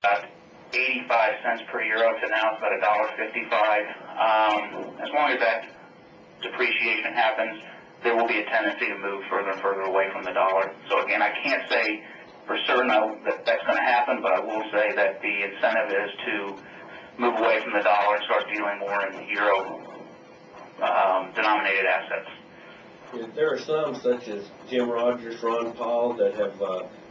about 85 cents per euro to now it's about $1.55. As long as that depreciation happens, there will be a tendency to move further and further away from the dollar. So again, I can't say for certain that that's going to happen, but I will say that the incentive is to move away from the dollar and start dealing more in euro denominated assets. There are some, such as Jim Rogers, Ron Paul, that have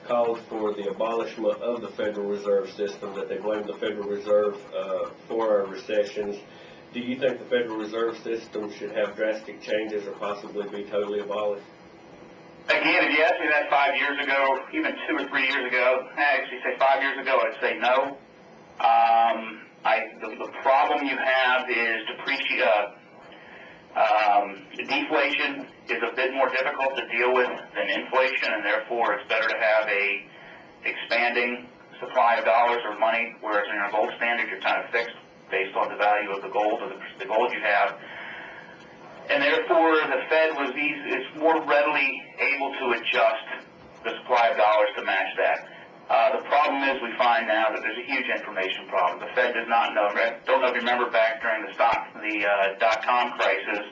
called for the abolishment of the Federal Reserve System, that they blame the Federal Reserve for our recessions. Do you think the Federal Reserve System should have drastic changes or possibly be totally abolished? Again, if you asked me that 5 years ago, even 2 or 3 years ago, actually say 5 years ago, I'd say no. The problem you have is deflation is a bit more difficult to deal with than inflation, and therefore it's better to have a expanding supply of dollars or money, whereas in your gold standard you're kind of fixed based on the value of the gold or the gold you have. And therefore the Fed is more readily able to adjust the supply of dollars to match that. The problem is we find now that there's a huge information problem. The Fed does not know. I don't know if you remember back during the dot-com crisis,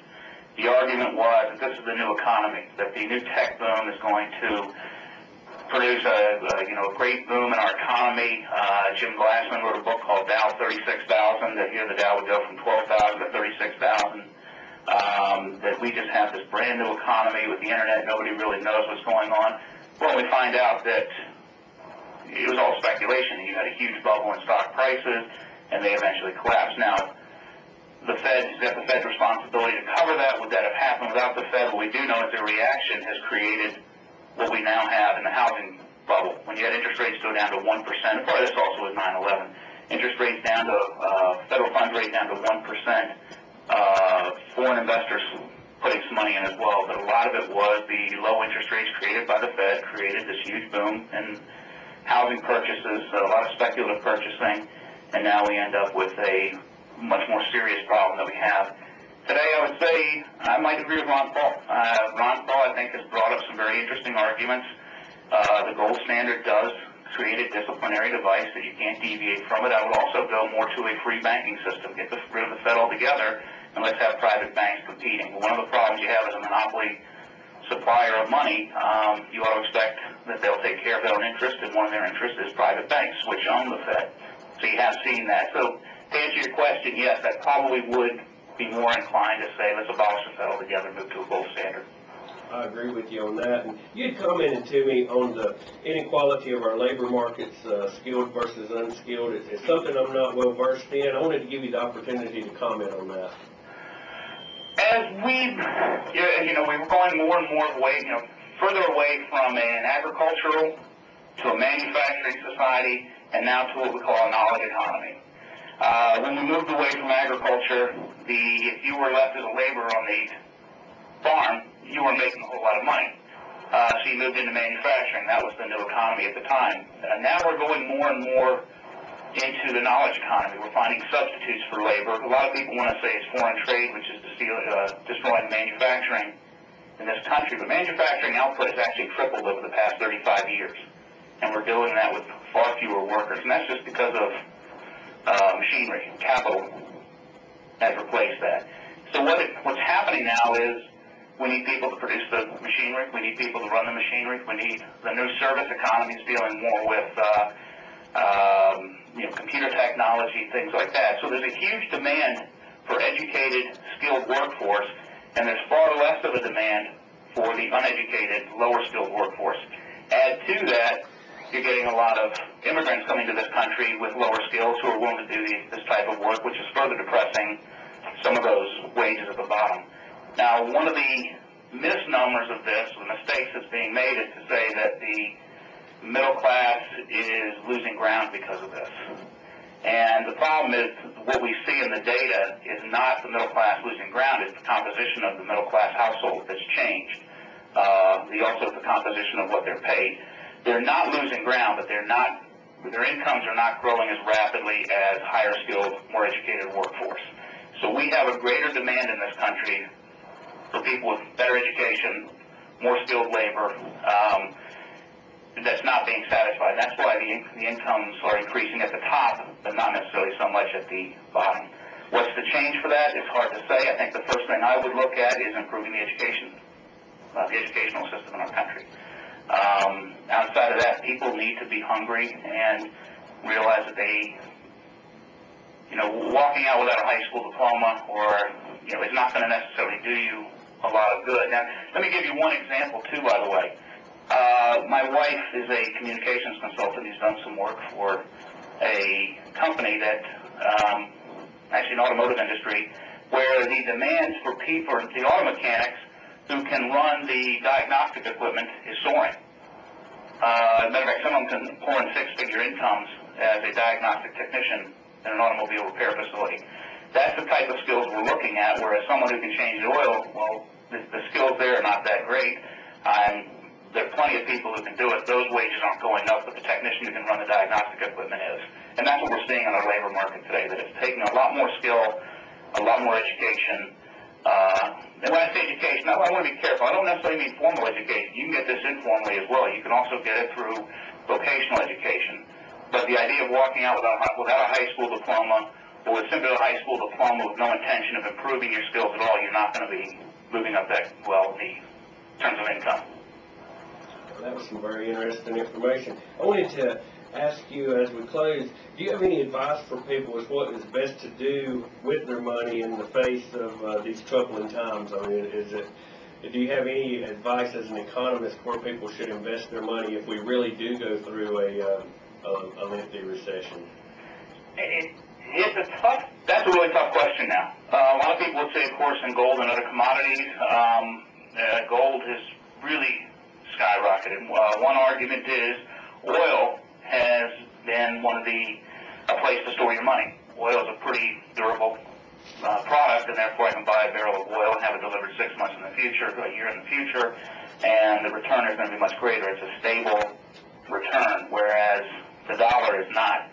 the argument was that this is the new economy, that the new tech boom is going to produce a great boom in our economy. Jim Glassman wrote a book called Dow 36,000, that here the Dow would go from 12,000 to 36,000. That we just have this brand new economy with the internet, nobody really knows what's going on. Well, we find out that it was all speculation. You had a huge bubble in stock prices, and they eventually collapsed. Now, the Fed, is that the Fed's responsibility to cover that? Would that have happened without the Fed? What we do know is their reaction has created what we now have in the housing bubble. When you had interest rates go down to 1%, and part of this also was 9/11, interest rates down to, federal funds rate down to 1%, foreign investors putting some money in as well, but a lot of it was the low interest rates created by the Fed created this huge boom in housing purchases, a lot of speculative purchasing, and now we end up with a much more serious problem that we have. Today, I would say I might agree with Ron Paul. Ron Paul, I think, has brought up some very interesting arguments. The gold standard does create a disciplinary device that you can't deviate from it. I would also go more to a free banking system, get rid of the Fed altogether, and let's have private banks competing. One of the problems you have is a monopoly supplier of money. You ought to expect that they'll take care of their own interest, and one of their interests is private banks, which own the Fed. So you have seen that. So to answer your question, yes, I probably would be more inclined to say let's abolish the Fed altogether and move to a gold standard. I agree with you on that. And you commented to me on the inequality of our labor markets, skilled versus unskilled. It's something I'm not well versed in. I wanted to give you the opportunity to comment on that. As we were going more and more away, further away from an agricultural to a manufacturing society, and now to what we call a knowledge economy. When we moved away from agriculture, if you were left as a laborer on the farm, you weren't making a whole lot of money. So you moved into manufacturing. That was the new economy at the time. Now we're going more and more into the knowledge economy. We're finding substitutes for labor. A lot of people want to say it's foreign trade, which is destroying manufacturing in this country. But manufacturing output has actually tripled over the past 35 years. And we're doing that with far fewer workers. And that's just because of machinery. Capital has replaced that. So what's happening now is we need people to produce the machinery. We need people to run the machinery. We need the new service economy is dealing more with computer technology, things like that. So there's a huge demand for educated, skilled workforce, and there's far less of a demand for the uneducated, lower skilled workforce. Add to that, you're getting a lot of immigrants coming to this country with lower skills who are willing to do this type of work, which is further depressing some of those wages at the bottom. Now, one of the misnomers of this, the mistakes that's being made, is to say that the middle class is losing ground because of this. And the problem is what we see in the data is not the middle class losing ground, it's the composition of the middle class household that's changed. Also the composition of what they're paid. They're not losing ground, but their incomes are not growing as rapidly as higher skilled, more educated workforce. So we have a greater demand in this country for people with better education, more skilled labor, that's not being satisfied. That's why the incomes are increasing at the but not necessarily so much at the bottom. What's the change for that? It's hard to say. I think the first thing I would look at is improving the educational system in our country. Outside of that, people need to be hungry and realize that they, walking out without a high school diploma is not going to necessarily do you a lot of good. Now, let me give you one example too, by the way. My wife is a communications consultant who's done some work for a company that, actually an automotive industry, where the demands for people, the auto mechanics who can run the diagnostic equipment is soaring. As a matter of fact, some of them can pour in six-figure incomes as a diagnostic technician in an automobile repair facility. That's the type of skills we're looking at, whereas someone who can change the oil, well, the skills there are not that great. There are plenty of people who can do it. Those wages aren't going up, but the technician who can run the diagnostic equipment is. And that's what we're seeing in our labor market today, that it's taking a lot more skill, a lot more education. And when I say education, I want to be careful. I don't necessarily mean formal education. You can get this informally as well. You can also get it through vocational education. But the idea of walking out without a high school diploma, or with simply a high school diploma with no intention of improving your skills at all, you're not going to be moving up that well in terms of income. That was some very interesting information. I wanted to ask you as we close, do you have any advice for people as what is best to do with their money in the face of these troubling times? I mean, do you have any advice as an economist where people should invest their money if we really do go through a lengthy recession? That's a really tough question now. A lot of people would say, of course, in gold and other commodities. Gold has really skyrocketed. One argument is oil has been a place to store your money. Oil is a pretty durable product, and therefore I can buy a barrel of oil and have it delivered 6 months in the future, a year in the future, and the return is going to be much greater. It's a stable return, whereas the dollar is not.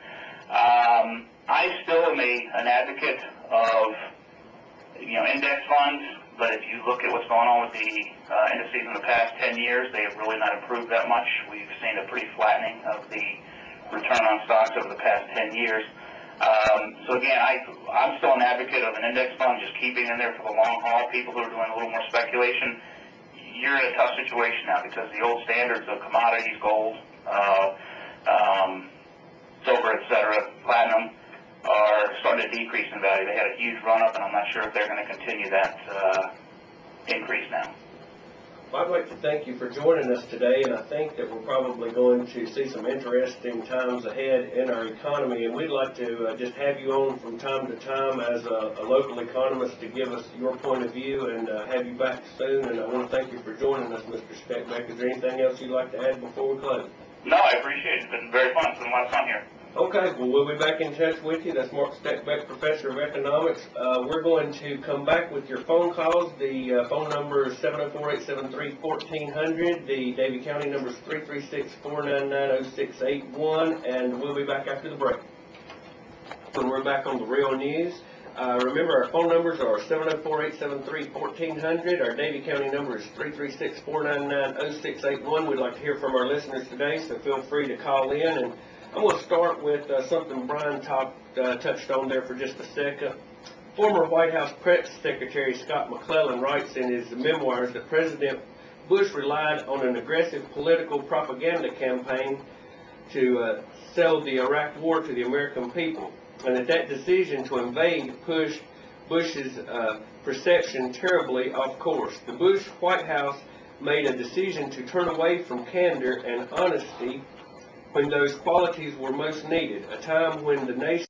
I still am an advocate of index funds, but if you look at what's going on with the indices in the past 10 years, they have really not improved that much. We've seen a pretty flattening of the return on stocks over the past 10 years. So again, I'm still an advocate of an index fund, just keeping in there for the long haul. People who are doing a little more speculation, you're in a tough situation now because the old standards of commodities, gold, silver, etc., platinum, are starting to decrease in value. They had a huge run-up, and I'm not sure if they're going to continue that increase now. Well, I'd like to thank you for joining us today, and I think that we're probably going to see some interesting times ahead in our economy, and we'd like to just have you on from time to time as a local economist to give us your point of view and have you back soon. And I want to thank you for joining us, Mr. Steckbeck. Is there anything else you'd like to add before we close? No, I appreciate it. It's been very fun. It's been a lot of fun here. Okay, well, we'll be back in touch with you. That's Mark Steckbeck, Professor of Economics. We're going to come back with your phone calls. The phone number is 704-873-1400. The Davie County number is 336-499-0681, and we'll be back after the break. When we're back on the Real News, remember our phone numbers are 704-873-1400. Our Davie County number is 336-499-0681. We'd like to hear from our listeners today, so feel free to call in. And I'm going to start with something Brian touched on there for just a second. Former White House Press Secretary Scott McClellan writes in his memoirs that President Bush relied on an aggressive political propaganda campaign to sell the Iraq War to the American people, and that decision to invade pushed Bush's perception terribly off course. The Bush White House made a decision to turn away from candor and honesty when those qualities were most needed, a time when the nation